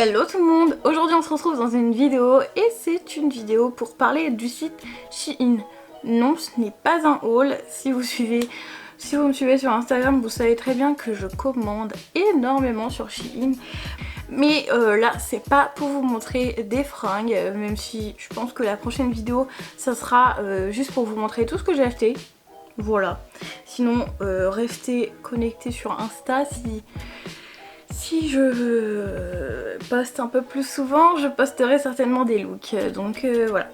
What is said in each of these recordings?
Hello tout le monde, aujourd'hui on se retrouve dans une vidéo et c'est une vidéo pour parler du site Shein. Non, ce n'est pas un haul, si vous me suivez sur Instagram, vous savez très bien que je commande énormément sur Shein. Mais là c'est pas pour vous montrer des fringues, même si je pense que la prochaine vidéo ça sera juste pour vous montrer tout ce que j'ai acheté. Voilà, sinon restez connectés sur Insta si je poste un peu plus souvent, je posterai certainement des looks, donc voilà.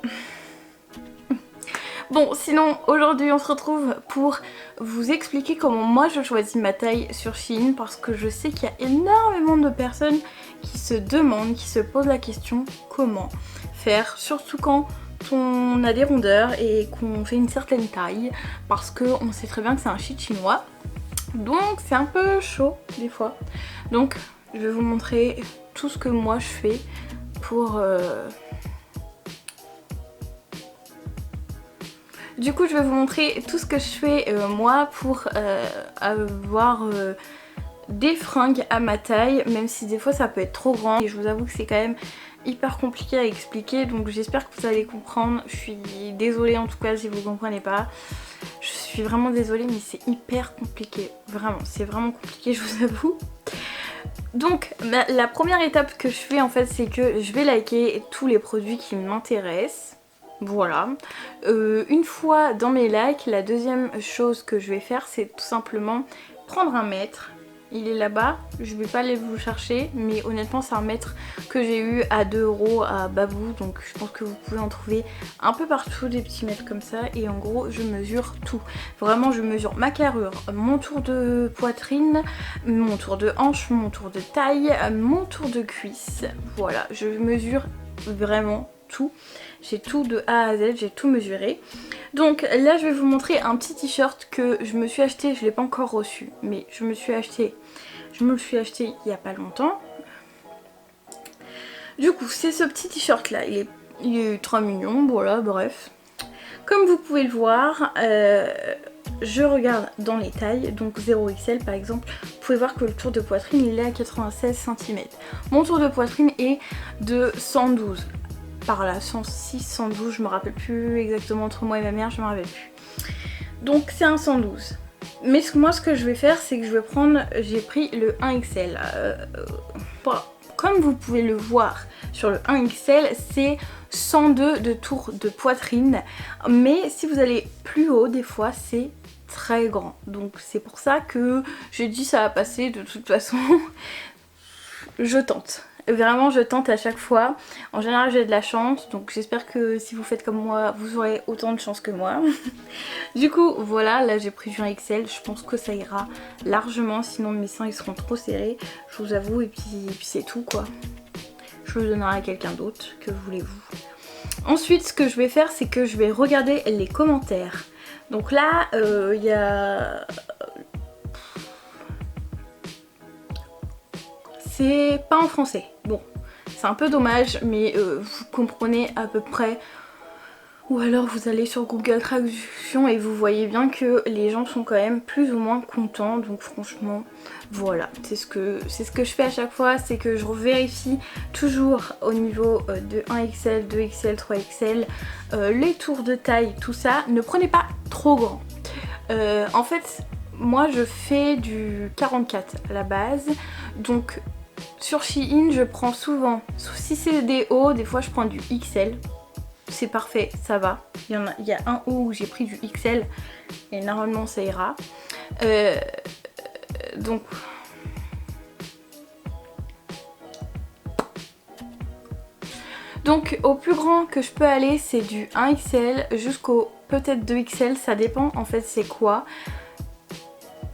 Bon, sinon aujourd'hui on se retrouve pour vous expliquer comment moi je choisis ma taille sur Shein, parce que je sais qu'il y a énormément de personnes qui se demandent, qui se posent la question comment faire, surtout quand on a des rondeurs et qu'on fait une certaine taille, parce qu'on sait très bien que c'est un site chinois. Donc c'est un peu chaud des fois. Donc je vais vous montrer tout ce que moi je fais pour... Du coup je vais vous montrer tout ce que je fais moi pour avoir des fringues à ma taille, même si des fois ça peut être trop grand. Et je vous avoue que c'est quand même hyper compliqué à expliquer, donc j'espère que vous allez comprendre. Je suis désolée en tout cas si vous ne comprenez pas. Je suis vraiment désolée, mais c'est hyper compliqué. Vraiment, c'est vraiment compliqué, je vous avoue. Donc la première étape que je fais en fait, c'est que je vais liker tous les produits qui m'intéressent. Voilà. Une fois dans mes likes, la deuxième chose que je vais faire, c'est tout simplement prendre un mètre. Il est là-bas, je vais pas aller vous chercher, mais honnêtement c'est un mètre que j'ai eu à 2 € à Babou, donc je pense que vous pouvez en trouver un peu partout des petits mètres comme ça. Et en gros je mesure tout, vraiment je mesure ma carrure, mon tour de poitrine, mon tour de hanche, mon tour de taille, mon tour de cuisse. Voilà, je mesure vraiment tout. J'ai tout de A à Z, j'ai tout mesuré. Donc là je vais vous montrer un petit t-shirt que je me suis acheté, je ne l'ai pas encore reçu, mais je me le suis acheté il n'y a pas longtemps. Du coup c'est ce petit t-shirt là, il est très mignon, voilà, bref. Comme vous pouvez le voir, je regarde dans les tailles, donc 0XL par exemple, vous pouvez voir que le tour de poitrine il est à 96 cm. Mon tour de poitrine est de 112. Par là, 106, 112, je me rappelle plus exactement, entre moi et ma mère, je me rappelle plus. Donc c'est un 112. Mais moi ce que je vais faire, c'est que je vais prendre, j'ai pris le 1XL. Comme vous pouvez le voir sur le 1XL, c'est 102 de tour de poitrine. Mais si vous allez plus haut, des fois c'est très grand. Donc c'est pour ça que j'ai dit ça va passer de toute façon. Je tente. Vraiment je tente à chaque fois. En général j'ai de la chance, donc j'espère que si vous faites comme moi vous aurez autant de chance que moi. Du coup voilà, là j'ai pris du 1XL, je pense que ça ira largement, sinon mes seins ils seront trop serrés, je vous avoue, et puis c'est tout quoi. Je le donnerai à quelqu'un d'autre, que voulez-vous. Ensuite ce que je vais faire, c'est que je vais regarder les commentaires. Donc là il y a... C'est pas en français, bon c'est un peu dommage, mais vous comprenez à peu près, ou alors vous allez sur Google Traduction et vous voyez bien que les gens sont quand même plus ou moins contents. Donc franchement voilà, c'est ce que je fais à chaque fois, c'est que je vérifie toujours au niveau de 1XL, 2XL, 3XL, les tours de taille, tout ça. Ne prenez pas trop grand. En fait moi je fais du 44 à la base, donc sur Shein je prends souvent, si c'est des hauts, des fois je prends du XL, c'est parfait, ça va. Il y a un haut où j'ai pris du XL et normalement ça ira. Donc au plus grand que je peux aller c'est du 1XL jusqu'au peut-être 2XL, ça dépend en fait c'est quoi.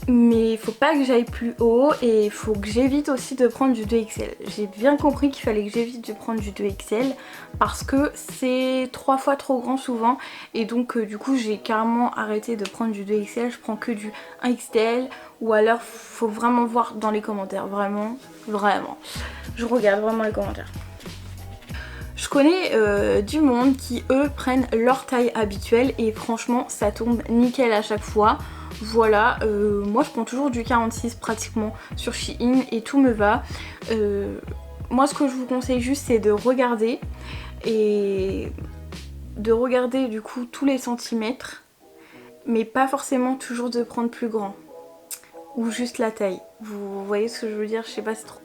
Mais il faut pas que j'aille plus haut et il faut que j'évite aussi de prendre du 2XL. J'ai bien compris qu'il fallait que j'évite de prendre du 2XL parce que c'est 3 fois trop grand souvent. Et donc du coup j'ai carrément arrêté de prendre du 2XL, je prends que du 1XL. Ou alors faut vraiment voir dans les commentaires, vraiment. Je regarde vraiment les commentaires. Je connais du monde qui eux prennent leur taille habituelle et franchement ça tombe nickel à chaque fois. Voilà, moi je prends toujours du 46 pratiquement sur Shein et tout me va. moi ce que je vous conseille juste c'est de regarder et de regarder du coup tous les centimètres, mais pas forcément toujours de prendre plus grand ou juste la taille. Vous voyez ce que je veux dire? Je sais pas, c'est trop...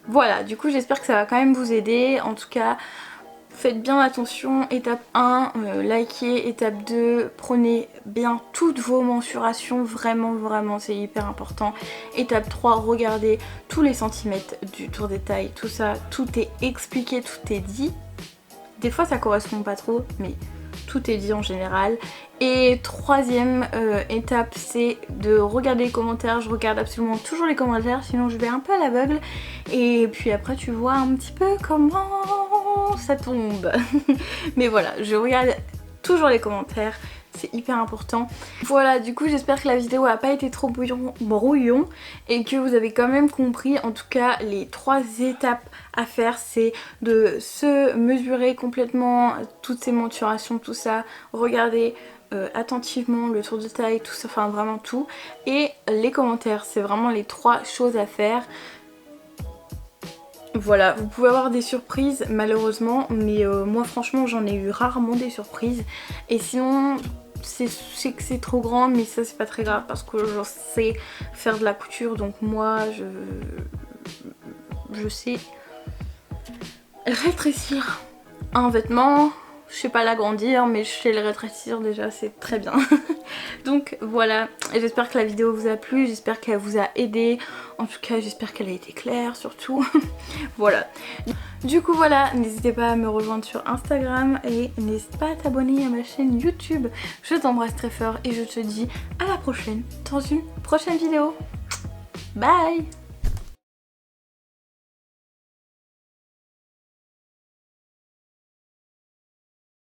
Voilà, du coup j'espère que ça va quand même vous aider. En tout cas, faites bien attention. Étape 1, likez. Étape 2, prenez bien toutes vos mensurations. Vraiment, c'est hyper important. Étape 3, regardez tous les centimètres du tour des tailles. Tout ça, tout est expliqué, tout est dit. Des fois ça correspond pas trop, mais tout est dit en général. Et troisième étape, c'est de regarder les commentaires. Je regarde absolument toujours les commentaires, sinon je vais un peu à l'aveugle. Et puis après tu vois un petit peu comment ça tombe. Mais voilà, je regarde toujours les commentaires, c'est hyper important. Voilà, du coup j'espère que la vidéo a pas été trop brouillon et que vous avez quand même compris. En tout cas, les 3 étapes à faire, c'est de se mesurer complètement toutes ces monturations, tout ça, regarder attentivement le tour de taille, tout ça, enfin vraiment tout, et les commentaires, c'est vraiment les 3 choses à faire. Voilà, vous pouvez avoir des surprises malheureusement, mais moi franchement j'en ai eu rarement des surprises. Et sinon c'est que c'est trop grand, mais ça c'est pas très grave parce que je sais faire de la couture, donc moi je sais rétrécir un vêtement. Je sais pas l'agrandir, mais je sais le rétrécir déjà, c'est très bien. Donc voilà, j'espère que la vidéo vous a plu, j'espère qu'elle vous a aidé. En tout cas, j'espère qu'elle a été claire surtout. Voilà. Du coup voilà, n'hésitez pas à me rejoindre sur Instagram et n'hésite pas à t'abonner à ma chaîne YouTube. Je t'embrasse très fort et je te dis à la prochaine dans une prochaine vidéo. Bye!